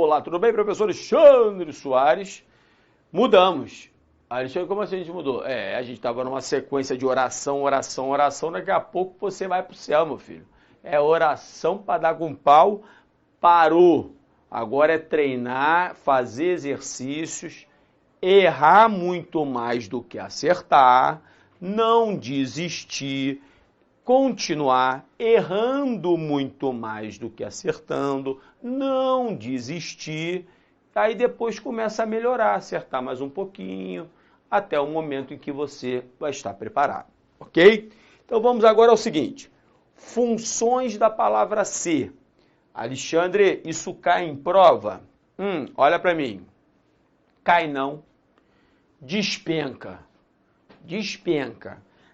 Olá, tudo bem, professor Alexandre Soares? Mudamos. Alexandre, como assim a gente mudou? A gente estava numa sequência de oração, oração, oração, daqui a pouco você vai para o céu, meu filho. É oração para dar com pau, parou. Agora é treinar, fazer exercícios, errar muito mais do que acertar, não desistir, continuar errando muito mais do que acertando, não desistir, aí depois começa a melhorar, acertar mais um pouquinho, até o momento em que você vai estar preparado, ok? Então vamos agora ao seguinte, funções da palavra ser. Alexandre, isso cai em prova? Olha para mim, cai não, despenca,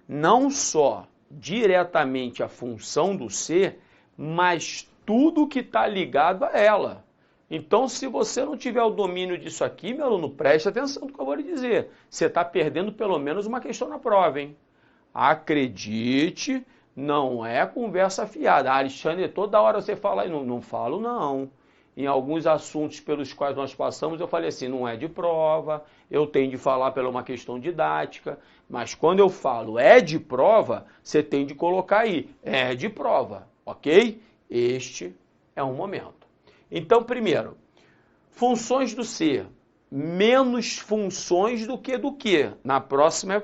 não só diretamente a função do ser, mas tudo que está ligado a ela. Então, se você não tiver o domínio disso aqui, meu aluno, preste atenção no que eu vou lhe dizer. Você está perdendo pelo menos uma questão na prova, hein? Acredite, não é conversa fiada. Alexandre, toda hora você fala aí, não falo não. Em alguns assuntos pelos quais nós passamos, eu falei assim, não é de prova, eu tenho de falar pela uma questão didática, mas quando eu falo é de prova, você tem de colocar aí, é de prova, ok? Este é um momento. Então, primeiro, funções do ser, menos funções do que. Na próxima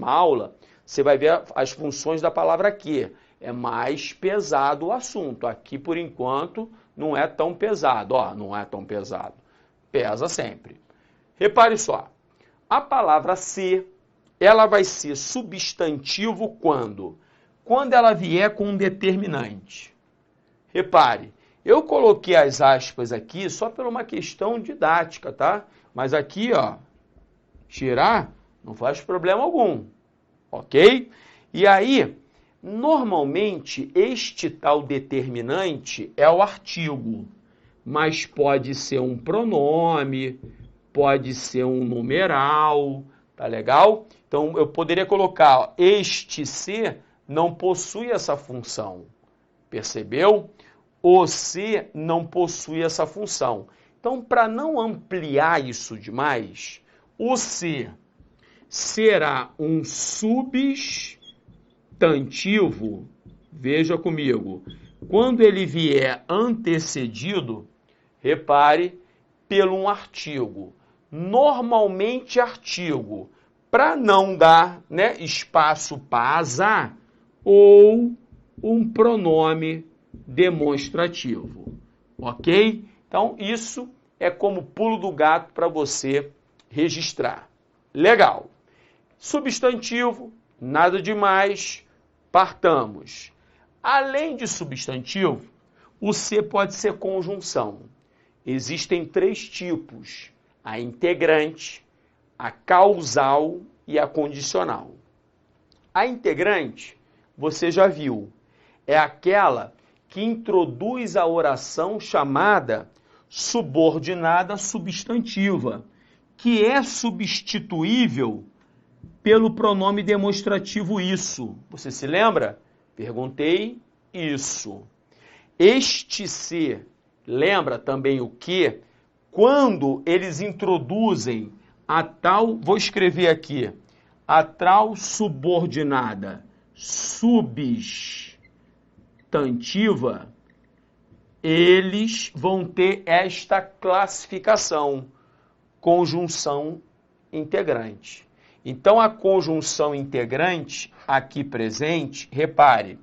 aula, você vai ver as funções da palavra que. É mais pesado o assunto. Aqui, por enquanto, não é tão pesado. Não é tão pesado. Pesa sempre. Repare só. A palavra ser, ela vai ser substantivo quando? Quando ela vier com um determinante. Repare, eu coloquei as aspas aqui só por uma questão didática, tá? Mas aqui, tirar não faz problema algum. Ok? E aí, normalmente, este tal determinante é o artigo, mas pode ser um pronome, pode ser um numeral, tá legal? Então, eu poderia colocar, este ser não possui essa função, percebeu? O ser não possui essa função. Então, para não ampliar isso demais, o ser será um substantivo, veja comigo, quando ele vier antecedido, repare, pelo um artigo. Normalmente artigo, para não dar espaço para azar, ou um pronome demonstrativo, ok? Então, isso é como pulo do gato para você registrar. Legal. Substantivo, nada demais, partamos. Além de substantivo, o ser pode ser conjunção. Existem 3 tipos, a integrante, a causal e a condicional. A integrante, você já viu, é aquela que introduz a oração chamada subordinada substantiva, que é substituível pelo pronome demonstrativo isso. Você se lembra? Perguntei isso. Este ser, lembra também o que? Quando eles introduzem a tal, vou escrever aqui, a tal subordinada substantiva, eles vão ter esta classificação, conjunção integrante. Então, a conjunção integrante, aqui presente, repare,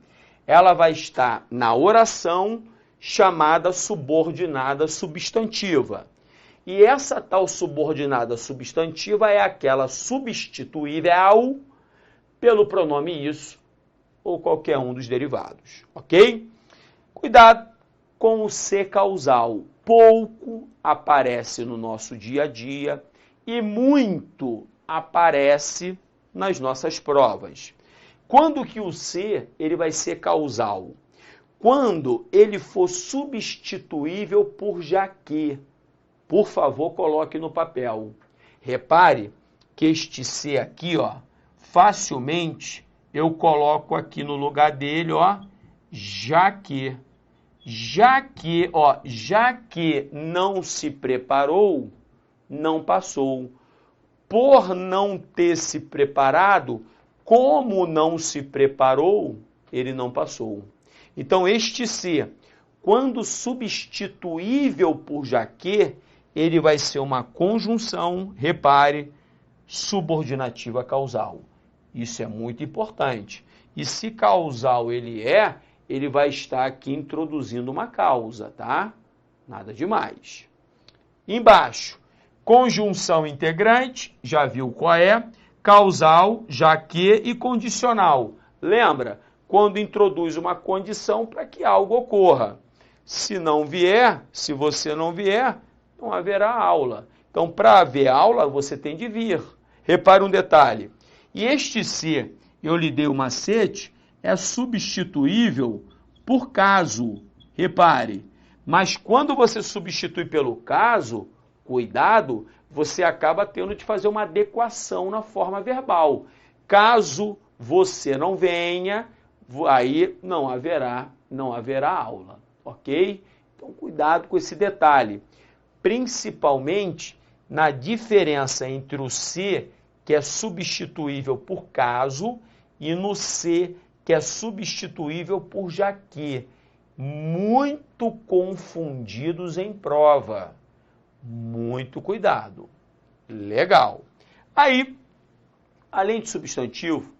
ela vai estar na oração chamada subordinada substantiva. E essa tal subordinada substantiva é aquela substituível pelo pronome isso ou qualquer um dos derivados, ok? Cuidado com o ser causal. Pouco aparece no nosso dia a dia e muito aparece nas nossas provas. Quando que o ser ele vai ser causal? Quando ele for substituível por já que. Por favor, coloque no papel. Repare que este ser aqui, facilmente eu coloco aqui no lugar dele, já que. já que não se preparou, não passou. Por não ter se preparado, como não se preparou, ele não passou. Então, este se, quando substituível por já que, ele vai ser uma conjunção, repare, subordinativa causal. Isso é muito importante. E se causal ele vai estar aqui introduzindo uma causa, tá? Nada demais. Embaixo, conjunção integrante, já viu qual é? Causal, já que e condicional. Lembra? Quando introduz uma condição para que algo ocorra. Se não vier, se você não vier, não haverá aula. Então, para haver aula, você tem de vir. Repare um detalhe. E este se, eu lhe dei o macete, é substituível por caso. Repare. Mas quando você substitui pelo caso, cuidado, você acaba tendo de fazer uma adequação na forma verbal. Caso você não venha, aí não haverá aula, ok? Então, cuidado com esse detalhe. Principalmente na diferença entre o se, que é substituível por caso, e no se, que é substituível por já que. Muito confundidos em prova. Muito cuidado. Legal. Aí, além de substantivo,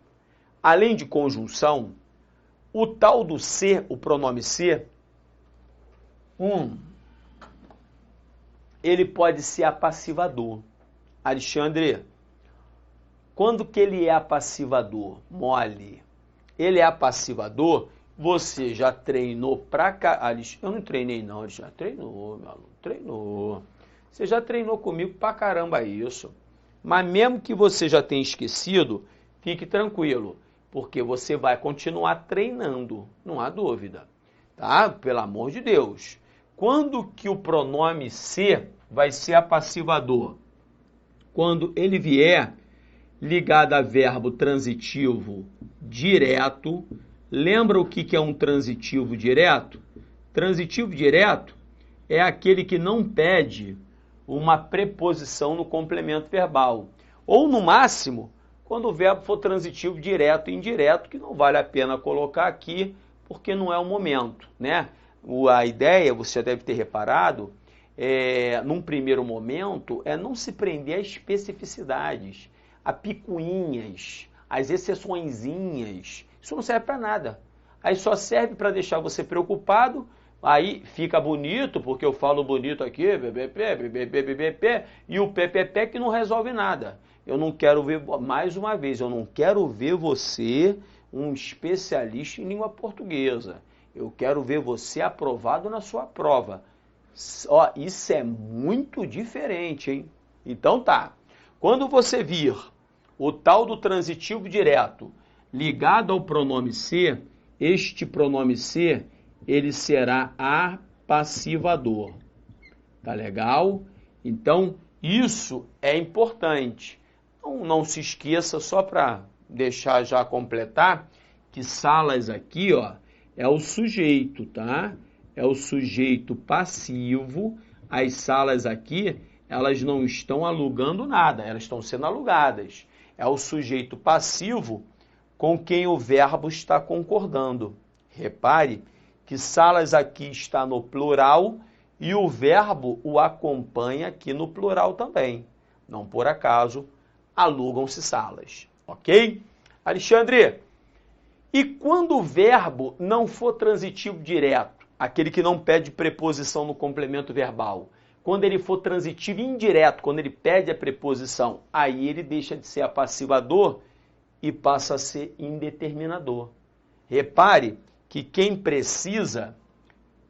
além de conjunção, o tal do se, o pronome se, ele pode ser apassivador. Alexandre, quando que ele é apassivador? Mole. Ele é apassivador, você já treinou pra cá. Eu não treinei não, já treinou, meu aluno, treinou. Você já treinou comigo pra caramba isso. Mas mesmo que você já tenha esquecido, fique tranquilo, porque você vai continuar treinando, não há dúvida, tá? Pelo amor de Deus. Quando que o pronome se vai ser apassivador? Quando ele vier ligado a verbo transitivo direto. Lembra o que é um transitivo direto? Transitivo direto é aquele que não pede uma preposição no complemento verbal. Ou, no máximo, quando o verbo for transitivo direto e indireto, que não vale a pena colocar aqui, porque não é o momento, né? A ideia, você já deve ter reparado, num primeiro momento, é não se prender a especificidades, a picuinhas, as exceçõezinhas. Isso não serve para nada. Aí só serve para deixar você preocupado, aí fica bonito, porque eu falo bonito aqui, BBP, e o PPP que não resolve nada. Eu não quero ver, mais uma vez, eu não quero ver você um especialista em língua portuguesa. Eu quero ver você aprovado na sua prova. Ó, isso é muito diferente, hein? Então tá. Quando você vir o tal do transitivo direto ligado ao pronome se, este pronome se, ele será apassivador. Tá legal? Então, isso é importante. Não se esqueça, só para deixar já completar, que salas aqui, ó, é o sujeito, tá? É o sujeito passivo. As salas aqui, elas não estão alugando nada, elas estão sendo alugadas. É o sujeito passivo com quem o verbo está concordando. Repare que salas aqui está no plural e o verbo o acompanha aqui no plural também. Não por acaso, alugam-se salas. Ok? Alexandre, e quando o verbo não for transitivo direto, aquele que não pede preposição no complemento verbal, quando ele for transitivo indireto, quando ele pede a preposição, aí ele deixa de ser apassivador e passa a ser indeterminador. Repare que quem precisa,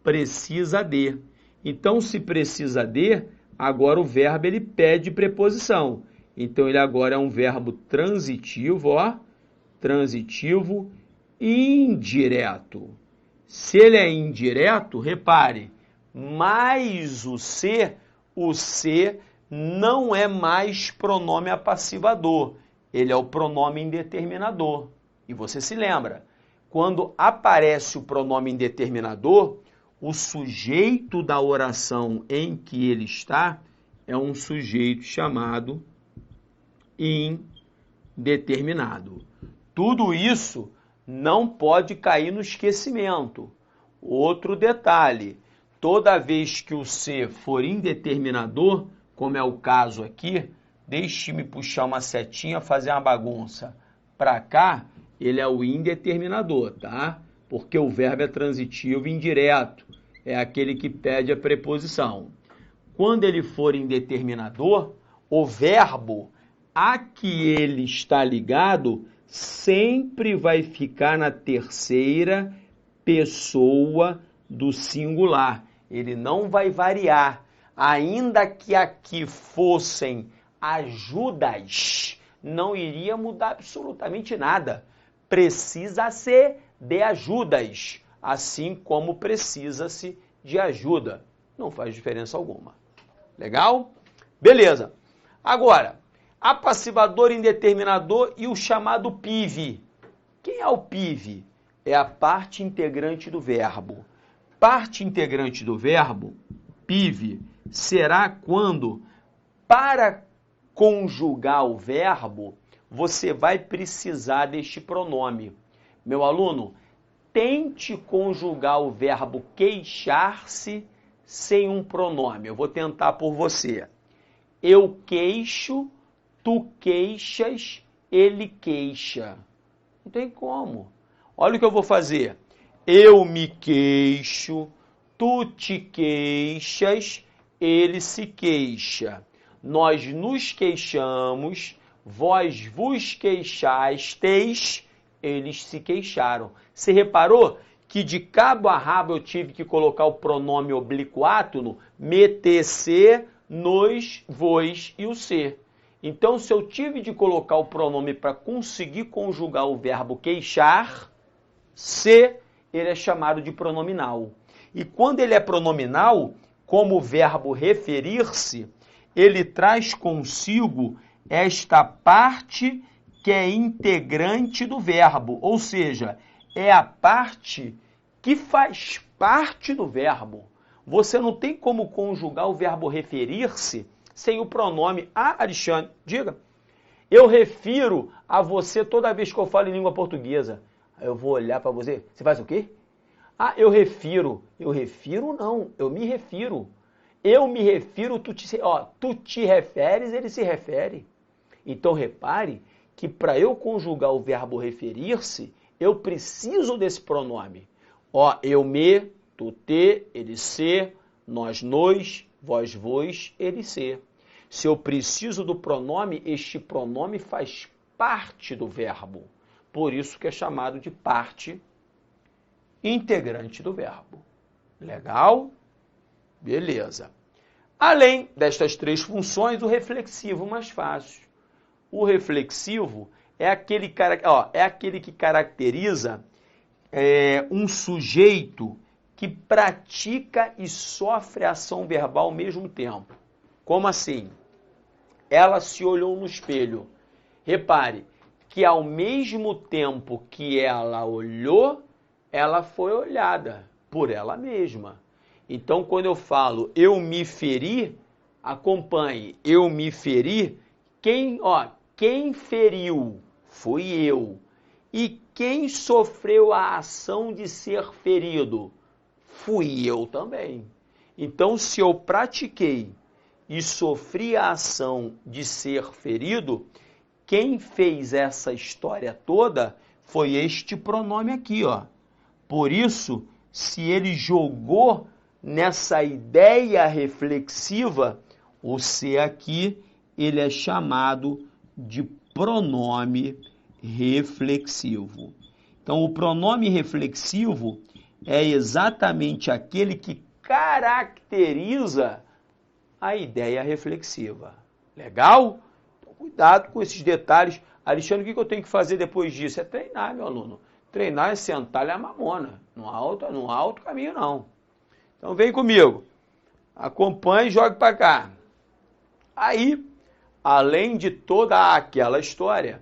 precisa de. Então, se precisa de, agora o verbo ele pede preposição. Então, ele agora é um verbo transitivo, ó, transitivo indireto. Se ele é indireto, repare, mais o se não é mais pronome apassivador, ele é o pronome indeterminador. E você se lembra, quando aparece o pronome indeterminador, o sujeito da oração em que ele está é um sujeito chamado indeterminado. Tudo isso não pode cair no esquecimento. Outro detalhe, toda vez que o ser for indeterminador, como é o caso aqui, deixe-me puxar uma setinha, fazer uma bagunça. Para cá, ele é o indeterminador, tá? Porque o verbo é transitivo indireto, é aquele que pede a preposição. Quando ele for indeterminador, o verbo a que ele está ligado sempre vai ficar na terceira pessoa do singular. Ele não vai variar. Ainda que aqui fossem ajudas, não iria mudar absolutamente nada. Precisa-se de ajudas, assim como precisa-se de ajuda. Não faz diferença alguma. Legal? Beleza. Agora, apassivador, indeterminador e o chamado PIV. Quem é o PIV? É a parte integrante do verbo. Parte integrante do verbo, PIV, será quando, para conjugar o verbo, você vai precisar deste pronome. Meu aluno, tente conjugar o verbo queixar-se sem um pronome. Eu vou tentar por você. Eu queixo, tu queixas, ele queixa. Não tem como. Olha o que eu vou fazer. Eu me queixo, tu te queixas, ele se queixa. Nós nos queixamos, vós vos queixastes, eles se queixaram. Você reparou que de cabo a rabo eu tive que colocar o pronome obliquátono, meter-se, nos, vos e o ser. Então, se eu tive de colocar o pronome para conseguir conjugar o verbo queixar, se, ele é chamado de pronominal. E quando ele é pronominal, como o verbo referir-se, ele traz consigo esta parte que é integrante do verbo, ou seja, é a parte que faz parte do verbo. Você não tem como conjugar o verbo referir-se sem o pronome. Ah, Alexandre, diga. Eu refiro a você toda vez que eu falo em língua portuguesa. Eu vou olhar para você. Você faz o quê? Ah, eu refiro. Eu refiro não, eu me refiro. Eu me refiro, tu te referes, ele se refere. Então repare que para eu conjugar o verbo referir-se, eu preciso desse pronome. Eu me, tu te, ele se, nós nos, vós vos, ele se. Se eu preciso do pronome, este pronome faz parte do verbo. Por isso que é chamado de parte integrante do verbo. Legal? Beleza. Além destas três funções, o reflexivo mais fácil. O reflexivo é aquele que caracteriza um sujeito que pratica e sofre ação verbal ao mesmo tempo. Como assim? Ela se olhou no espelho. Repare que ao mesmo tempo que ela olhou, ela foi olhada por ela mesma. Então, quando eu falo eu me feri, acompanhe, eu me feri, quem feriu fui eu. E quem sofreu a ação de ser ferido? Fui eu também. Então, se eu pratiquei e sofri a ação de ser ferido, quem fez essa história toda foi este pronome aqui, ó. Por isso, se ele jogou nessa ideia reflexiva, o ser aqui, ele é chamado de pronome reflexivo. Então, o pronome reflexivo é exatamente aquele que caracteriza a ideia reflexiva. Legal? Então, cuidado com esses detalhes. Alexandre, o que eu tenho que fazer depois disso? É treinar, meu aluno. Treinar é sentar-lhe a mamona. Não há outro caminho, não. Então, vem comigo. Acompanhe e jogue para cá. Aí, além de toda aquela história,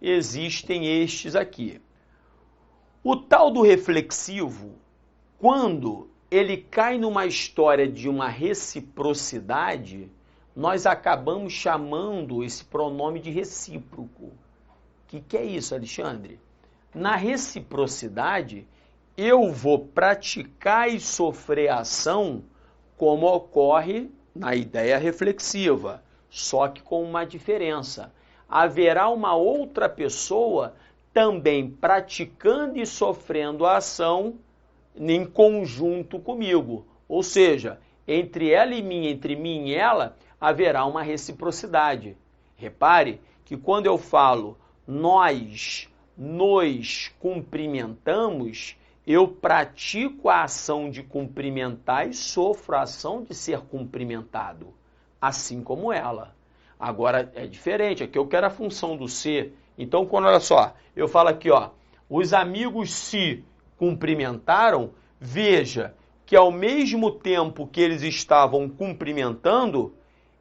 existem estes aqui. O tal do reflexivo, quando ele cai numa história de uma reciprocidade, nós acabamos chamando esse pronome de recíproco. O que é isso, Alexandre? Na reciprocidade, eu vou praticar e sofrer a ação como ocorre na ideia reflexiva, só que com uma diferença. Haverá uma outra pessoa também praticando e sofrendo a ação em conjunto comigo. Ou seja, entre ela e mim, entre mim e ela, haverá uma reciprocidade. Repare que quando eu falo nós nos cumprimentamos, eu pratico a ação de cumprimentar e sofro a ação de ser cumprimentado, assim como ela. Agora é diferente, aqui eu quero a função do ser. Então, quando, olha só, eu falo aqui, ó, os amigos se cumprimentaram, veja que ao mesmo tempo que eles estavam cumprimentando,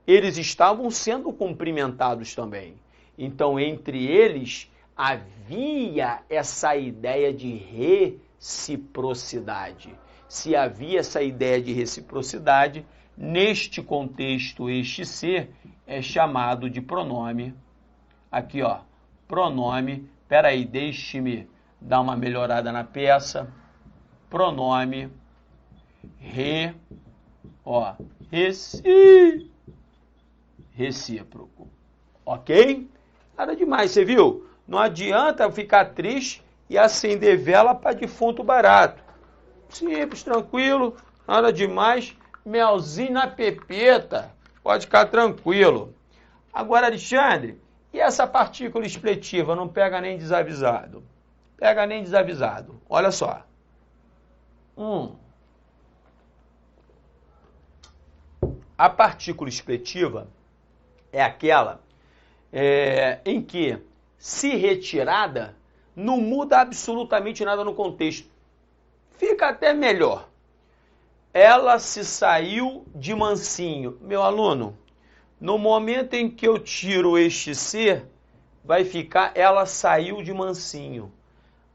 eles estavam sendo cumprimentados também. Então, entre eles, havia essa ideia de reciprocidade. Se havia essa ideia de reciprocidade, neste contexto, este ser é chamado de pronome. Aqui, ó, pronome. Espera aí, deixe-me dar uma melhorada na peça. Pronome recíproco. Ok? Nada demais, você viu? Não adianta ficar triste e acender vela para defunto barato. Simples, tranquilo, nada demais. Melzinho na pepeta, pode ficar tranquilo. Agora, Alexandre, e essa partícula expletiva não pega nem desavisado? Pega nem desavisado. Olha só. A partícula expletiva é aquela em que, se retirada, não muda absolutamente nada no contexto. Fica até melhor. Ela se saiu de mansinho. Meu aluno, no momento em que eu tiro este ser, vai ficar ela saiu de mansinho.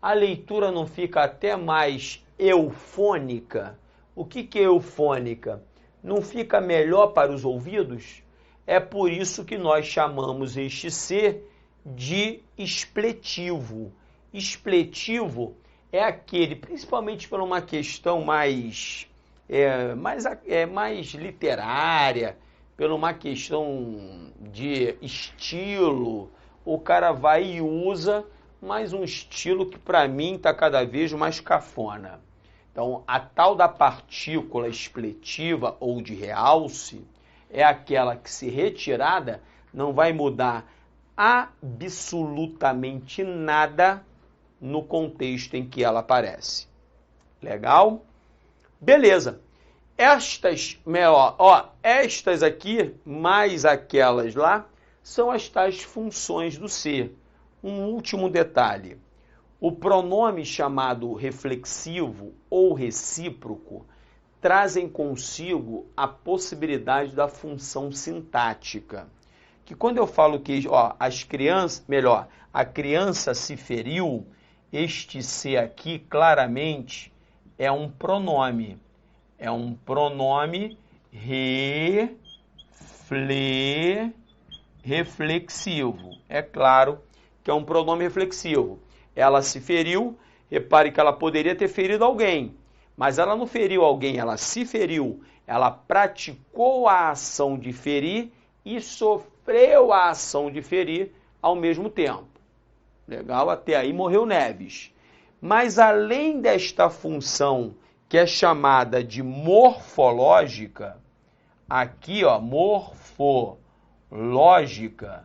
A leitura não fica até mais eufônica? O que é eufônica? Não fica melhor para os ouvidos? É por isso que nós chamamos este ser de expletivo. Expletivo é aquele, principalmente por uma questão mais literária, por uma questão de estilo, o cara vai e usa, mas um estilo que para mim está cada vez mais cafona. Então, a tal da partícula expletiva ou de realce é aquela que, se retirada, não vai mudar absolutamente nada no contexto em que ela aparece. Legal? Beleza. Estas aqui, mais aquelas lá, são as tais funções do ser. Um último detalhe. O pronome chamado reflexivo ou recíproco trazem consigo a possibilidade da função sintática. Que quando eu falo que a criança se feriu, este ser aqui claramente é um pronome. É um pronome reflexivo. É claro que é um pronome reflexivo. Ela se feriu, repare que ela poderia ter ferido alguém, mas ela não feriu alguém, ela se feriu. Ela praticou a ação de ferir e sofreu a ação de ferir ao mesmo tempo. Legal? Até aí morreu Neves. Mas além desta função que é chamada de morfológica, aqui, ó, morfológica.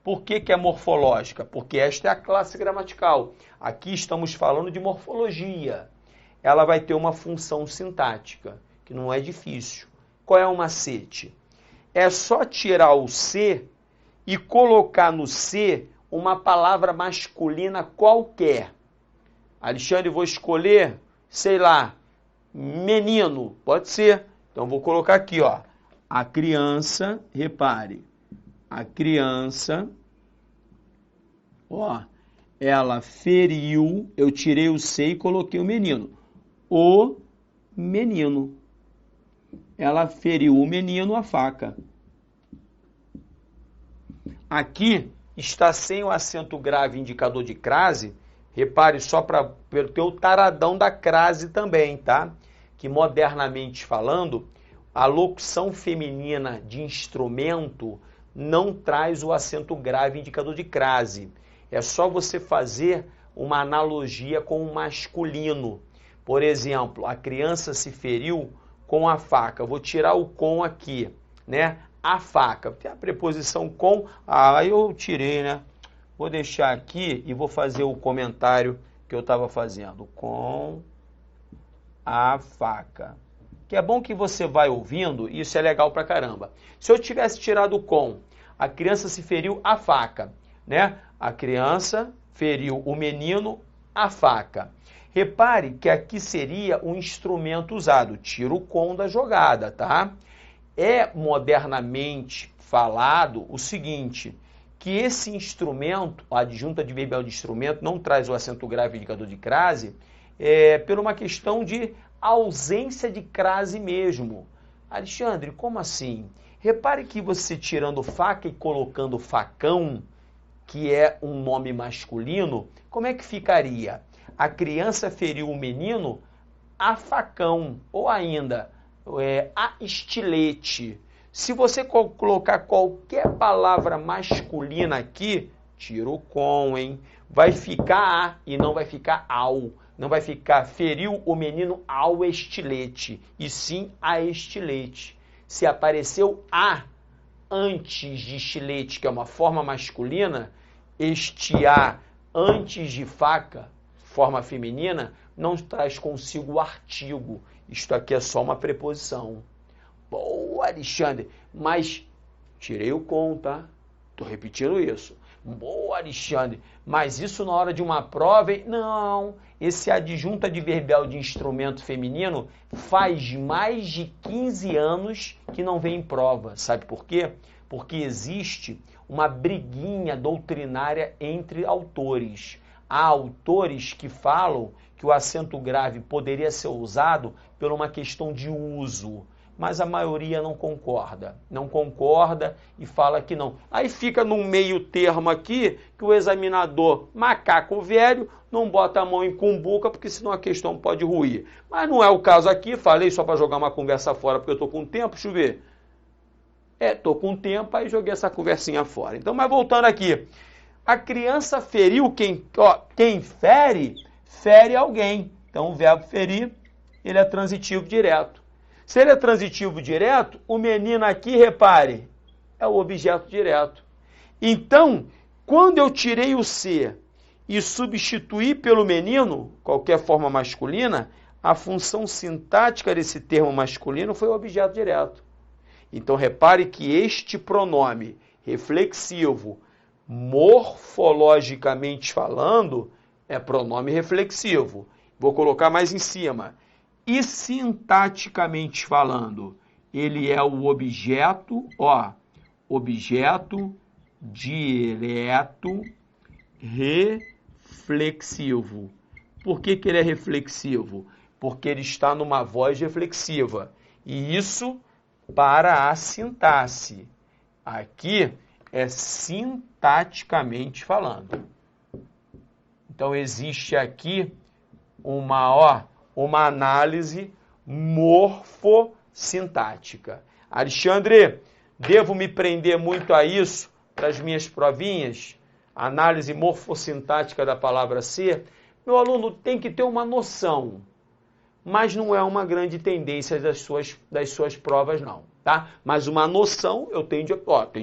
Por que é morfológica? Porque esta é a classe gramatical. Aqui estamos falando de morfologia. Ela vai ter uma função sintática, que não é difícil. Qual é o macete? É só tirar o C e colocar no C uma palavra masculina qualquer. Alexandre, vou escolher, sei lá, menino, pode ser. Então, vou colocar aqui, ó, a criança, repare, a criança, ó, ela feriu, eu tirei o C e coloquei o menino. O menino. Ela feriu o menino a faca. Aqui está sem o acento grave indicador de crase. Repare só para ter o taradão da crase também, tá? Que modernamente falando, a locução feminina de instrumento não traz o acento grave indicador de crase. É só você fazer uma analogia com o masculino. Por exemplo, a criança se feriu com a faca. Vou tirar o com aqui, né? A faca. Tem a preposição com. Ah, eu tirei, né? Vou deixar aqui e vou fazer o comentário que eu estava fazendo. Com a faca. Que é bom que você vai ouvindo, e isso é legal pra caramba. Se eu tivesse tirado o com, a criança se feriu a faca, né? A criança feriu o menino a faca. Repare que aqui seria um instrumento usado. Tira o com da jogada, tá? É modernamente falado o seguinte, que esse instrumento, a adjunta adverbial de instrumento, não traz o acento grave indicador de crase, por uma questão de ausência de crase mesmo. Alexandre, como assim? Repare que você tirando faca e colocando facão, que é um nome masculino, como é que ficaria? A criança feriu o menino a facão, ou ainda a estilete. Se você colocar qualquer palavra masculina aqui, tira o com, hein? Vai ficar a e não vai ficar ao. Não vai ficar feriu o menino ao estilete, e sim a estilete. Se apareceu a antes de estilete, que é uma forma masculina, estiar antes de faca, forma feminina, não traz consigo o artigo. Isto aqui é só uma preposição. Boa, Alexandre, mas tirei o com, tá? Tô repetindo isso. Boa, Alexandre, mas isso na hora de uma prova, hein? Não, esse adjunto adverbial de instrumento feminino faz mais de 15 anos que não vem em prova. Sabe por quê? Porque existe uma briguinha doutrinária entre autores. Há autores que falam que o acento grave poderia ser usado por uma questão de uso, mas a maioria não concorda e fala que não. Aí fica num meio termo aqui, que o examinador, macaco velho, não bota a mão em cumbuca, porque senão a questão pode ruir. Mas não é o caso aqui, falei só para jogar uma conversa fora, porque eu estou com tempo, deixa eu ver. Estou com tempo, aí joguei essa conversinha fora. Então, mas voltando aqui, a criança feriu quem fere alguém. Então, o verbo ferir, ele é transitivo direto. Se ele é transitivo direto, o menino aqui, repare, é o objeto direto. Então, quando eu tirei o C e substituí pelo menino, qualquer forma masculina, a função sintática desse termo masculino foi o objeto direto. Então, repare que este pronome reflexivo, morfologicamente falando, é pronome reflexivo. Vou colocar mais em cima. E sintaticamente falando, ele é o objeto, objeto direto reflexivo. Por que ele é reflexivo? Porque ele está numa voz reflexiva. E isso para a sintaxe. Aqui é sintaticamente falando. Então, existe aqui uma análise morfossintática. Alexandre, devo me prender muito a isso para as minhas provinhas? Análise morfossintática da palavra ser? Meu aluno tem que ter uma noção, mas não é uma grande tendência das suas provas, não, tá? Mas uma noção eu tenho de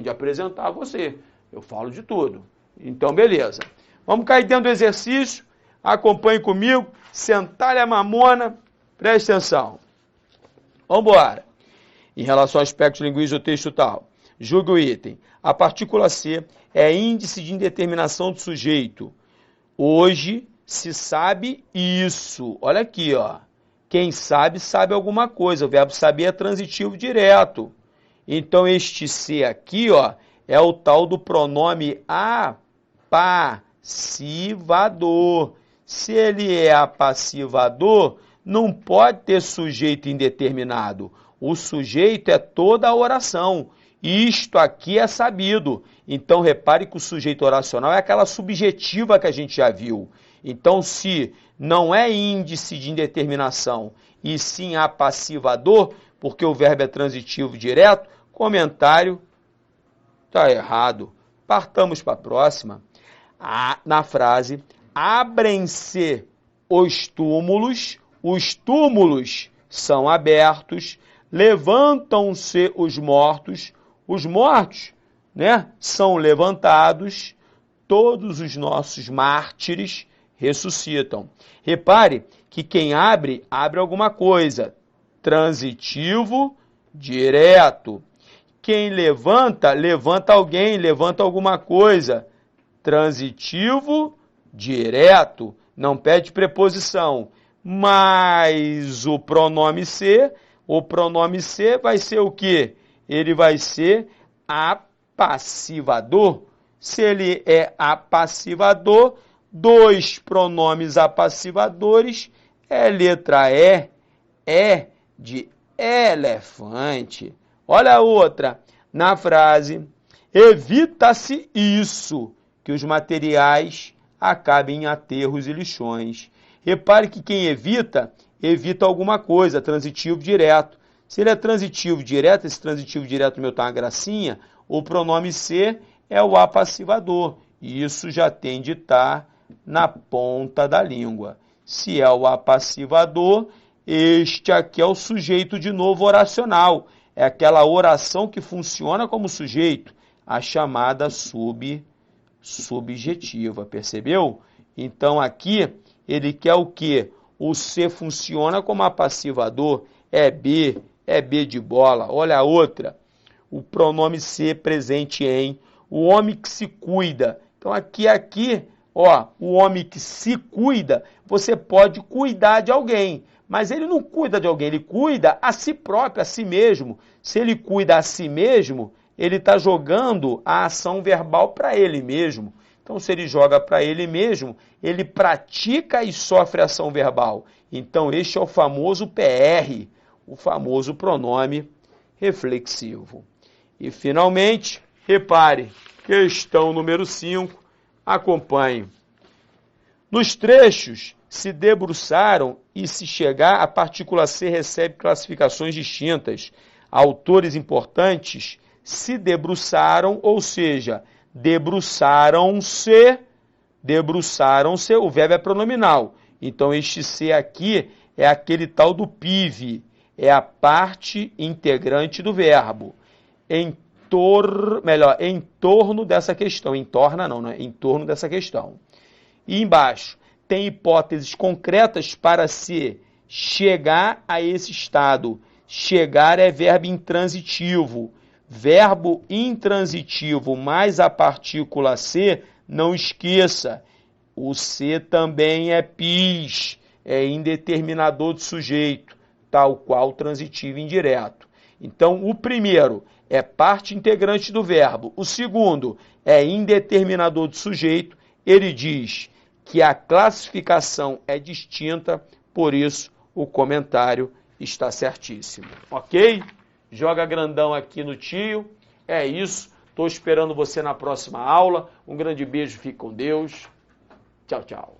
apresentar a você. Eu falo de tudo. Então, beleza. Vamos cair dentro do exercício. Acompanhe comigo. Sentar a mamona. Preste atenção. Vamos embora. Em relação a aspectos linguísticos do texto tal, julgue o item. A partícula C é índice de indeterminação do sujeito. Hoje se sabe isso. Olha aqui, Quem sabe, sabe alguma coisa. O verbo saber é transitivo direto. Então, este C aqui, é o tal do pronome apassivador. Se ele é apassivador, não pode ter sujeito indeterminado. O sujeito é toda a oração. Isto aqui é sabido. Então, repare que o sujeito oracional é aquela subjetiva que a gente já viu. Então, se não é índice de indeterminação e sim apassivador, porque o verbo é transitivo direto, comentário está errado. Partamos para a próxima. Na frase, abrem-se os túmulos são abertos, levantam-se os mortos, né, são levantados, todos os nossos mártires ressuscitam. Repare que quem abre alguma coisa, transitivo, direto. Quem levanta alguém, levanta alguma coisa, transitivo, direto. Não pede preposição. Mas o pronome ser vai ser o quê? Ele vai ser apassivador. Se ele é apassivador, dois pronomes apassivadores é letra E de elefante. Olha a outra, na frase, evita-se isso, que os materiais acabem em aterros e lixões. Repare que quem evita alguma coisa, transitivo direto. Se ele é transitivo direto, esse transitivo direto meu tá uma gracinha, o pronome ser é o apassivador. E isso já tem de estar na ponta da língua. Se é o apassivador, este aqui é o sujeito de novo oracional. É aquela oração que funciona como sujeito, a chamada subjetiva, percebeu? Então aqui ele quer o quê? O ser funciona como apassivador, é B de bola. Olha a outra, o pronome ser presente em, o homem que se cuida. Então aqui, ó, o homem que se cuida, você pode cuidar de alguém, mas ele não cuida de alguém, ele cuida a si próprio, a si mesmo. Se ele cuida a si mesmo, ele está jogando a ação verbal para ele mesmo. Então, se ele joga para ele mesmo, ele pratica e sofre ação verbal. Então, este é o famoso PR, o famoso pronome reflexivo. E, finalmente, repare, questão número 5, acompanhe. Nos trechos, se debruçaram e se chegar, a partícula C recebe classificações distintas. Autores importantes se debruçaram, ou seja, debruçaram-se, o verbo é pronominal. Então, este se aqui é aquele tal do PIV, é a parte integrante do verbo. Em torno dessa questão, em torno dessa questão. E embaixo, tem hipóteses concretas para se chegar a esse estado. Chegar é verbo intransitivo. Verbo intransitivo mais a partícula C, não esqueça. O C também é PIS, é indeterminador de sujeito, tal qual transitivo indireto. Então, o primeiro é parte integrante do verbo. O segundo é indeterminador de sujeito. Ele diz que a classificação é distinta, por isso o comentário está certíssimo. Ok? Joga grandão aqui no tio. É isso. Estou esperando você na próxima aula. Um grande beijo, fique com Deus. Tchau, tchau.